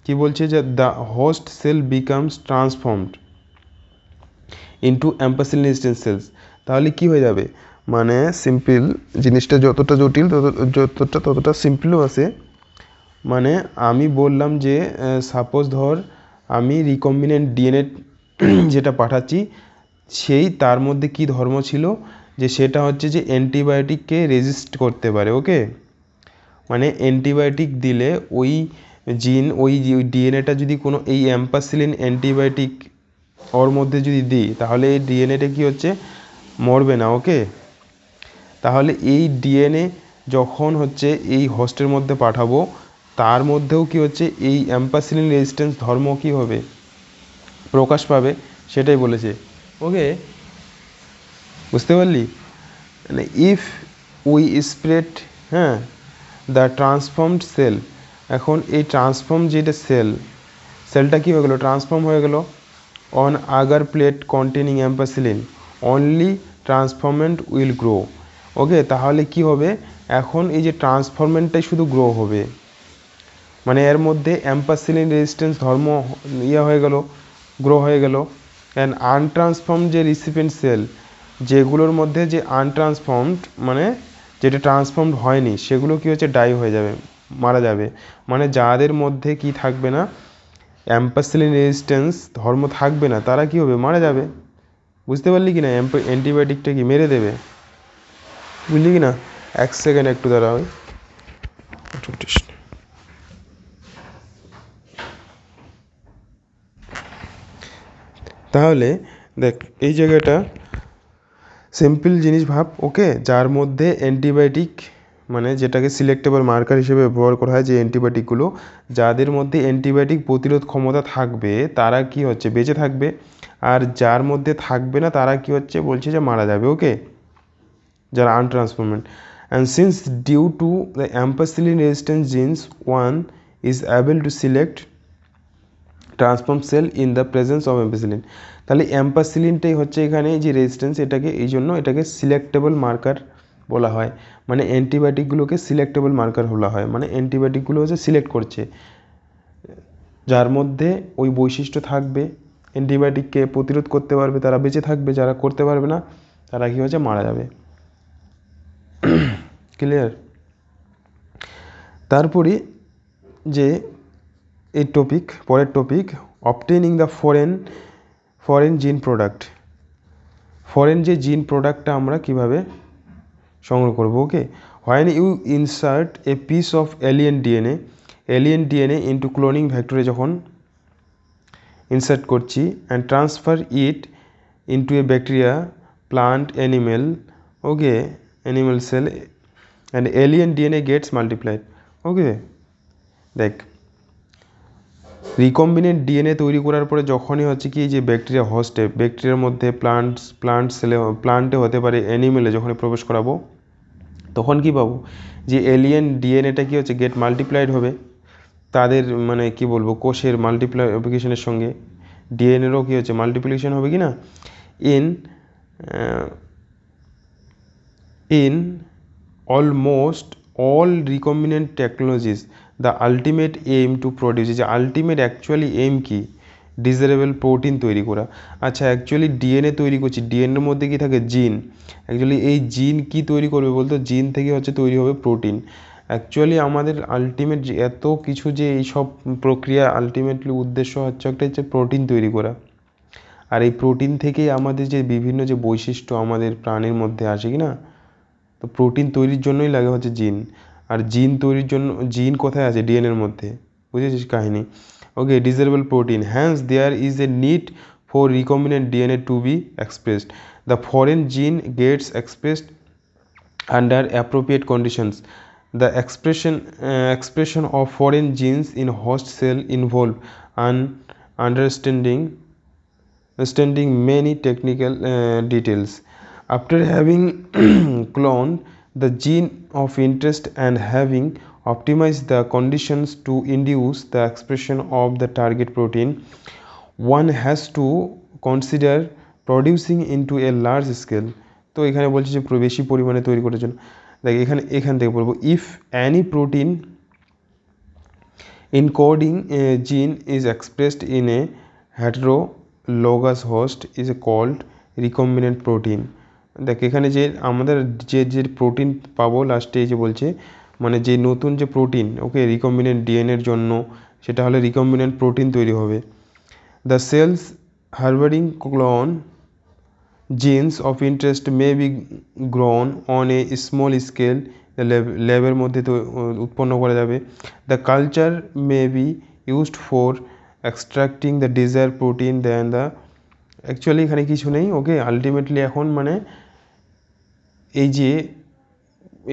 Speaker 1: কি বলছে যে the host cell becomes transformed into ampicillin resistant cells, তাহলে কি হয়ে যাবে, মানে সিম্পল জিনিসটা যতটা জটিল ততটা সিম্পলও আছে। মানে আমি বললাম যে সাপোজ ধর আমি রিকম্বিনেন্ট ডিএনএ যেটা পাঠাচ্ছি সেই তার মধ্যে কি ধর্ম ছিল, যে সেটা হচ্ছে যে অ্যান্টিবায়োটিককে রেজিস্ট করতে পারে, ওকে, মানে অ্যান্টিবায়োটিক দিলে ওই জিন ওই ডিএনএটা যদি কোনো এই অ্যাম্পাসিলিন অ্যান্টিবায়োটিক ওর মধ্যে যদি দিই তাহলে এই ডিএনএটা কি হচ্ছে মরবে না, ওকে। তাহলে এই ডিএনএ যখন হচ্ছে এই হোস্টের মধ্যে পাঠাবো তার মধ্যেও কি হচ্ছে এই অ্যাম্পাসিলিন রেজিস্ট্যান্স ধর্ম কি হবে, প্রকাশ পাবে, সেটাই বলেছে, ওকে, বুঝতে পারলি। মানে ইফ উই স্প্রেড, হ্যাঁ, দ্য ট্রান্সফর্মড সেল, এখন এই ট্রান্সফর্ম যেটা সেলটা কী হয়ে গেলো, ট্রান্সফর্ম হয়ে গেলো on agar plate containing ampicillin, only transformant will grow, okay, তাহলে কি হবে, এখন এই যে ট্রান্সফরমেন্টটাই শুধু গ্রো হবে, মানে এর মধ্যে অ্যাম্পাসিলিন রেজিস্ট্যান্স ধর্ম হয়ে গেল, গ্রো হয়ে গেল। অ্যান্ড আনট্রান্সফর্ম যে রিসিপিয়েন্ট সেল, যেগুলোর মধ্যে যে আনট্রান্সফর্মড মানে যেটা ট্রান্সফর্মড হয়নি সেগুলো কি হচ্ছে ডাই হয়ে যাবে, মারা যাবে, মানে যাদের মধ্যে কি থাকবে না, অ্যাম্পাসিলিন রেজিস্ট্যান্স ধর্ম থাকবে না, তারা কি হবে, মারা যাবে। বুঝতে পারলি কি না, অ্যান্টিবায়োটিকটা কি মেরে দেবে, বুঝলি কি না। এক সেকেন্ড একটু দাঁড়াও। তাহলে দেখ এই জায়গাটা সিম্পল জিনিস ভাব, ওকে, যার মধ্যে অ্যান্টিবায়োটিক মানে যেটাকে সিলেক্টেবল মার্কার হিসেবে ব্যবহার করা হয়, যে অ্যান্টিবায়োটিকগুলো যাদের মধ্যে অ্যান্টিবায়োটিক প্রতিরোধ ক্ষমতা থাকবে তারা কি হচ্ছে বেঁচে থাকবে, আর যার মধ্যে থাকবে না তারা কি হচ্ছে বলছে যে মারা যাবে, ওকে, যারা untransformant. And since due to the ampicillin resistance genes one is able to select transform cell in the presence of ampicillin, তাহলে অ্যাম্পাসিলিনটাই হচ্ছে এখানে যে রেজিস্ট্যান্স, এটাকে এই জন্য এটাকে সিলেক্টেবল মার্কার বলা হয়, মানে অ্যান্টিবায়োটিকগুলোকে সিলেক্টেবল মার্কার বলা হয়, মানে অ্যান্টিবায়োটিকগুলো হচ্ছে সিলেক্ট করছে, যার মধ্যে ওই বৈশিষ্ট্য থাকবে অ্যান্টিবায়োটিককে প্রতিরোধ করতে পারবে তারা বেঁচে থাকবে, যারা করতে পারবে না তারা কী হচ্ছে মারা যাবে। ক্লিয়ার। তারপরে যে এই পরের topic obtaining the foreign gene product, foreign যে জিন প্রোডাক্টটা আমরা কিভাবে সংগ্রহ করব, okay. When you insert a piece of alien DNA into cloning ভ্যাক্টরে যখন ইনসার্ট করছি and transfer it into a bacteria, plant, animal, okay, animal cell, and alien DNA gets multiplied, okay. দেখ রিকম্বিনেন্ট ডিএনএ তৈরি করার পরে যখনই হচ্ছে কি যে ব্যাকটেরিয়া হোস্টে, ব্যাকটেরিয়ার মধ্যে প্লান্টে হতে পারে অ্যানিমেলে যখনই প্রবেশ করাবো তখন কি পাবো, যে এলিয়েন ডিএনএটা কি হচ্ছে গেট মাল্টিপ্লাইড হবে, তাদের মানে কি বলবো কোষের মাল্টিপ্লিকেশনের সঙ্গে ডিএনএরও কি হচ্ছে মাল্টিপ্লিকেশন হবে কি না, in In almost all recombinant technologies, the ultimate aim to produce যে আলটিমেট অ্যাকচুয়ালি এম কি ডিজারেবল প্রোটিন তৈরি করা। আচ্ছা অ্যাকচুয়ালি ডিএনএ তৈরি করছি, ডিএনএর মধ্যে কি থাকে জিন, অ্যাকচুয়ালি এই জিন কি তৈরি করবে বলতো, জিন থেকে হচ্ছে তৈরি হবে প্রোটিন। অ্যাকচুয়ালি আমাদের আলটিমেট যে এত কিছু যে এই সব প্রক্রিয়া আলটিমেটলি উদ্দেশ্য হচ্ছে প্রোটিন তৈরি করা। আর এই প্রোটিন থেকেই আমাদের যে বিভিন্ন যে বৈশিষ্ট্য আমাদের প্রাণীর মধ্যে আসে কি না, তো প্রোটিন তৈরির জন্যই লাগে হচ্ছে জিন। আর জিন তৈরির জন্য জিন কোথায় আছে, ডিএনএর মধ্যে, বুঝেছিস কাহিনী। Okay, desirable protein, hence there is a need for recombinant DNA to be expressed, the foreign gene gets expressed under appropriate conditions. The expression of foreign genes in host cell involve understanding many technical details. After having cloned the gene of interest and having optimized the conditions to induce the expression of the target protein, one has to consider producing into a large scale. তো এখানে বলছি যে বেশি পরিমাণে তৈরি করার জন্য, দেখ এখান থেকে বলবো, if any protein encoding a gene is expressed in a heterologous host is called recombinant protein. দেখ এখানে যে আমাদের যে প্রোটিন পাবো লাস্টে এই যে বলছে, মানে যে নতুন যে প্রোটিন, ওকে, রিকম্বিনেন্ট ডিএনএর জন্য, সেটা হলে রিকম্বিনেন্ট প্রোটিন তৈরি হবে। The cells harbouring clone genes of interest may be grown on a small scale, ল্যাবের মধ্যে তো উৎপন্ন করা যাবে। The culture may be used for extracting the desire protein then the, actually এখানে কিছু নেই। ওকে, আলটিমেটলি এখন মানে এই যে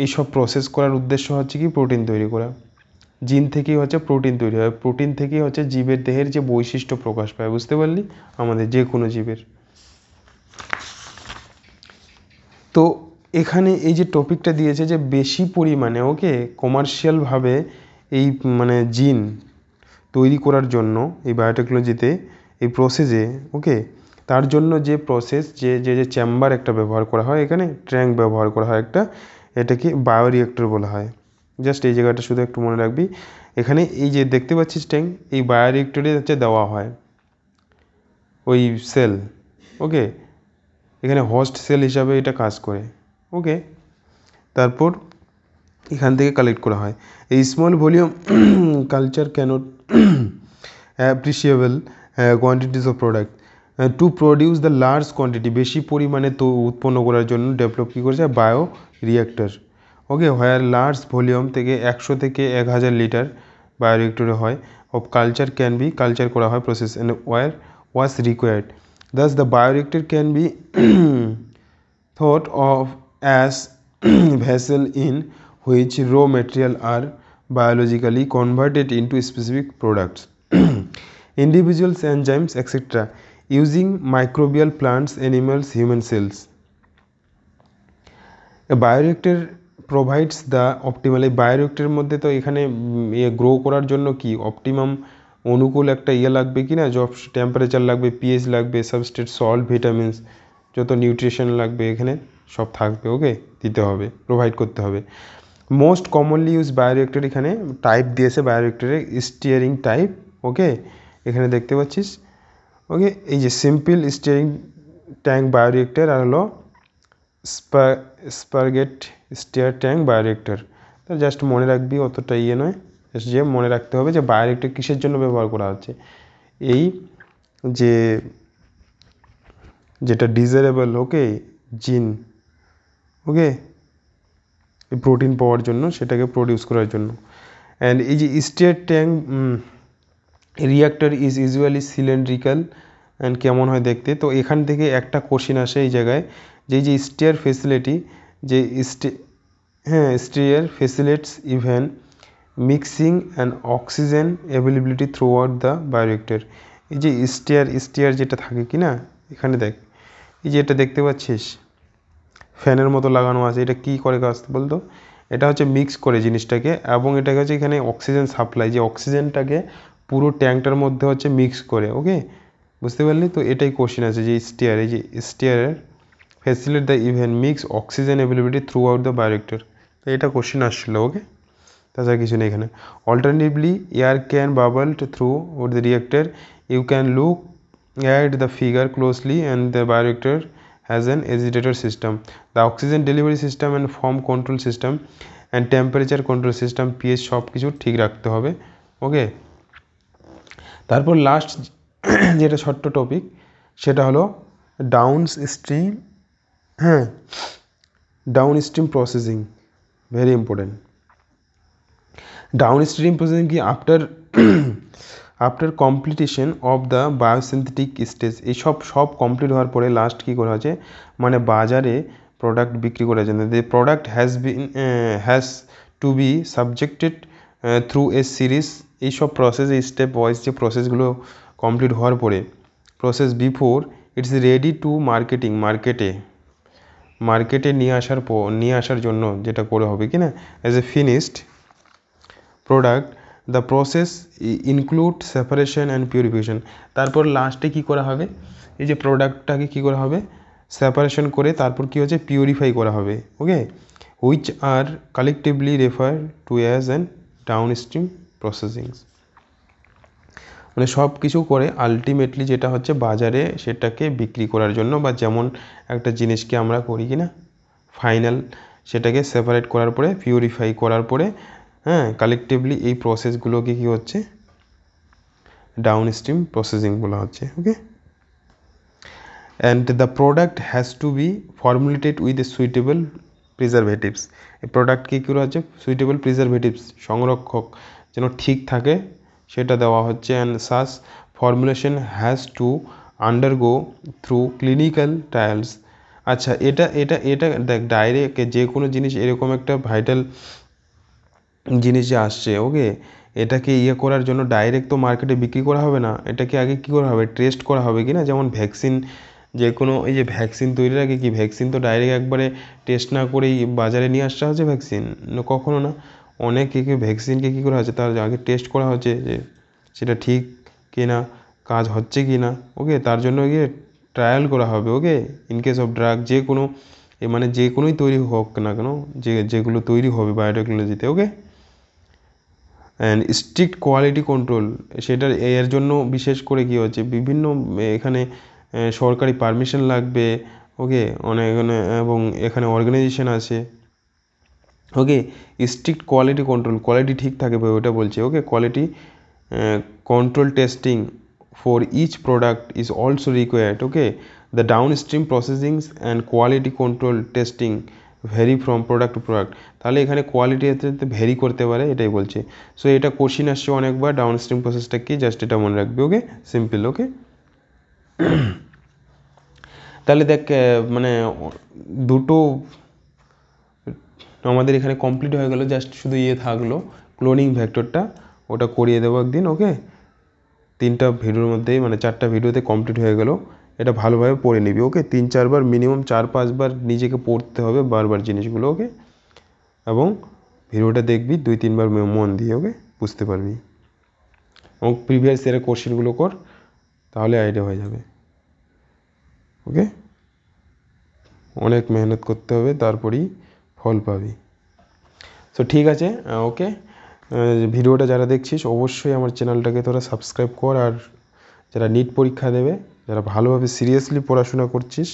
Speaker 1: এইসব প্রসেস করার উদ্দেশ্য হচ্ছে কি, প্রোটিন তৈরি করা। জিন থেকেই হচ্ছে প্রোটিন তৈরি হয়, প্রোটিন থেকেই হচ্ছে জীবের দেহের যে বৈশিষ্ট্য প্রকাশ পায়, বুঝতে পারলি, আমাদের যে কোনো জীবের। তো এখানে এই যে টপিকটা দিয়েছে যে বেশি পরিমাণে, ওকে, কমার্শিয়ালভাবে এই মানে জিন তৈরি করার জন্য এই বায়োটেকনোলজিতে এই প্রসেসে, ওকে, তার জন্য যে প্রসেস যে যে যে চেম্বার একটা ব্যবহার করা হয়, এখানে ট্যাঙ্ক ব্যবহার করা হয় একটা, এটাকে বায়োরিয়েক্টর বলা হয়। জাস্ট এই জায়গাটা শুধু একটু মনে রাখবি। এখানে এই যে দেখতে পাচ্ছিস ট্যাঙ্ক, এই বায়োরিয়েক্টরে হচ্ছে দেওয়া হয় ওই সেল, ওকে, এখানে হোস্ট সেল হিসাবে এটা কাজ করে, ওকে। তারপর এখান থেকে কালেক্ট করা হয়। এই small volume culture cannot appreciable quantities of product to produce the large quantity, বেশি পরিমাণে তো উৎপন্ন করার জন্য ডেভেলপ কী করেছে, bioreactor, okay, where large volume থেকে 100 থেকে 1000 লিটার বায়োরিয়েক্টরে হয় of culture can be culture করা হয় process and were was required. Thus, the bioreactor can be thought of as vessel in which raw material are biologically converted into specific products, individuals, enzymes, etc., using microbial plants, animals, human cells. A bioreactor provides the optimal, এই বায়োরিয়েক্টরের মধ্যে তো এখানে grow করার জন্য কি optimum অনুকূল একটা লাগবে কি না, জব টেম্পারেচার লাগবে, পিএইচ লাগবে, সাবস্ট্রেট, সল্ট, ভিটামিনস, যত নিউট্রিশন লাগবে এখানে সব থাকবে, ওকে, দিতে হবে, প্রোভাইড করতে হবে। মোস্ট কমনলি ইউজ বায়োরিয়েক্টর, এখানে টাইপ দিয়েছে বায়োরিয়েক্টরে, স্টিয়ারিং টাইপ, ওকে, এখানে দেখতে পাচ্ছিস, ওকে, এই যে সিম্পল স্টিয়ারিং ট্যাঙ্ক বায়োরিয়েক্টর আর হলো স্পারগেট স্টিয়ার ট্যাঙ্ক বায়োরিয়েক্টর। তো জাস্ট মনে রাখবি, অতটা নয়, জাস্ট যে মনে রাখতে হবে যে বায়োরিয়েক্টর কিসের জন্য ব্যবহার করা হচ্ছে, এই যে যেটা ডিজারেবল, ওকে, জিন, ওকে, এই প্রোটিন পাওয়ার জন্য, সেটাকে প্রডিউস করার জন্য। অ্যান্ড এই যে stair tank reactor is usually cylindrical and কেমন হয় দেখতে। তো এখান থেকে একটা কোশ্চেন আসে এই জায়গায়, যে এই যে স্টিয়ার ফেসিলিটি, যে stair facilities even mixing and oxygen availability throughout the bioreactor. এই যে স্টিয়ার যেটা থাকে কি না, এখানে দেখ, এই যে এটা দেখতে পাচ্ছিস ফ্যানের মতো লাগানো আছে, এটা কি করে কাজ বলতো, এটা হচ্ছে মিক্স করে জিনিসটাকে, এবং এটাকে হচ্ছে এখানে অক্সিজেন সাপ্লাই, যে অক্সিজেনটাকে পুরো ট্যাঙ্কটার মধ্যে হচ্ছে মিক্স করে, ওকে, বুঝতে পারলি। তো এটাই কোশ্চেন আছে যে স্টিয়ার, এই যে স্টিয়ারের facilitate the event mix oxygen availability throughout the bioreactor. তো এটা কোশ্চেন আসছিলো, ওকে, তাছাড়া কিছু নেই এখানে। Alternatively air can bubble through the reactor, you can look at the figure closely and the bioreactor has an agitator system, the oxygen delivery system and form control system and temperature control system, pH সব কিছু ঠিক রাখতে হবে, ওকে। তারপর last যেটা ছোট্ট topic সেটা হলো ডাউন স্ট্রিম, হ্যাঁ, downstream processing, very important. Downstream processing কি after completion of the biosynthetic stage, এইসব সব কমপ্লিট হওয়ার পরে লাস্ট কী করা হচ্ছে, মানে বাজারে প্রোডাক্ট বিক্রি করার জন্য the product has to B subjected through a series, এইসব প্রসেস, এই স্টেপ ওয়াইজ যে প্রসেসগুলো কমপ্লিট হওয়ার পরে process before it's ready to মার্কেটে নিয়ে আসার জন্য যেটা করে হবে কি না, as a finished product, the process include separation and purification. তারপর লাস্টে কী করা হবে, এই যে প্রোডাক্টটাকে কী করা হবে, সেপারেশন করে তারপর কী হচ্ছে পিউরিফাই করা হবে, okay, which are collectively refer to as and downstream processing. মানে সব কিছু করে আলটিমেটলি যেটা হচ্ছে বাজারে সেটাকে বিক্রি করার জন্য, বা যেমন একটা জিনিসকে আমরা করি কি না ফাইনাল, সেটাকে সেপারেট করার পরে পিউরিফাই করার পরে, হ্যাঁ, কালেকটিভলি এই প্রসেসগুলোকে কী হচ্ছে ডাউন স্ট্রিম প্রসেসিং বলা হচ্ছে, okay. And the product has to be formulated with a suitable preservatives, এই প্রোডাক্ট কী করা হচ্ছে সুইটেবল প্রিজারভেটিভস, সংরক্ষক যেন ঠিক থাকে সেটা দেওয়া হচ্ছে। And such formulation has to undergo through clinical trials. আচ্ছা, এটা দেখ, ডাইরেক্ট যে কোনো জিনিস এরকম একটা ভাইটাল জিনিস যে আসছে, ওকে, এটাকে করার জন্য ডাইরেক্ট তো মার্কেটে বিক্রি করা হবে না, এটাকে আগে কী করা হবে, টেস্ট করা হবে কি না। যেমন ভ্যাকসিন, যে কোনো এই যে ভ্যাকসিন তৈরির আগে কি ভ্যাকসিন তো ডাইরেক্ট একবারে টেস্ট না করেই বাজারে নিয়ে আসা হচ্ছে ভ্যাকসিন, কখনো না, অনেক ভ্যাকসিনকে কী করা হচ্ছে তার আগে টেস্ট করা হচ্ছে যে সেটা ঠিক কি না, কাজ হচ্ছে কি না, ওকে, তার জন্য ট্রায়াল করা হবে, ওকে। ইন কেস অফ ড্রাগ যে কোনো মানে যে কোনোই তৈরি হোক না কেন, যেগুলো তৈরি হবে বায়োটেকনোলজিতে, ওকে। অ্যান্ড স্ট্রিক্ট কোয়ালিটি কন্ট্রোল, সেটার এর জন্য বিশেষ করে কী হচ্ছে বিভিন্ন এখানে সরকারি পারমিশন লাগবে, ওকে, অনেক এবং এখানে অর্গানাইজেশন আছে, okay. Strict quality control, quality ঠিক থাকে ওটা বলছে, okay. Quality control testing for each product is also required, okay. The downstream processing and quality control testing vary from product to product, তাহলে এখানে কোয়ালিটি ভ্যারি করতে পারে, এটাই বলছে। সো এটা কোশ্চিন আসছে অনেকবার, ডাউনস্ট্রিম প্রসেসটা কি, জাস্ট এটা মনে রাখবে, ওকে, সিম্পল, ওকে। তাহলে দেখ মানে দুটো আমাদের এখানে কমপ্লিট হয়ে গেল, জাস্ট শুধু থাকলো ক্লোনিং ভেক্টরটা, ওটা করিয়ে দেবো একদিন, ওকে। 3টা ভিডিওর মধ্যেই মানে 4টা ভিডিওতে কমপ্লিট হয়ে গেল, এটা ভালোভাবে পড়ে নিবি, ওকে। 3-4 বার মিনিমাম 4-5 বার নিজেকে পড়তে হবে বারবার জিনিসগুলো, ওকে। এবং ভিডিওটা দেখবি 2-3 বার মন দিয়ে, ওকে, বুঝতে পারবি। এবং প্রিভিয়াস ইয়ারের কোশ্চেনগুলো কর, তাহলে আইডিয়া হয়ে যাবে, ওকে। অনেক মেহনত করতে হবে, তারপরেই ফল পাবি। সো ঠিক আছে, ওকে। ভিডিওটা যারা দেখছিস অবশ্যই আমার চ্যানেলটাকে তোরা সাবস্ক্রাইব কর, আর যারা নিট পরীক্ষা দেবে, যারা ভালোভাবে সিরিয়াসলি পড়াশোনা করছিস,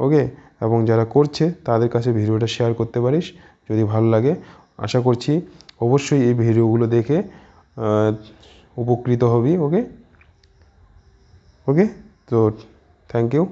Speaker 1: ওকে, এবং যারা করছে তাদের কাছে ভিডিওটা শেয়ার করতে পারিস যদি ভালো লাগে। আশা করছি অবশ্যই এই ভিডিওগুলো দেখে উপকৃত হবি, ওকে। তো থ্যাংক ইউ।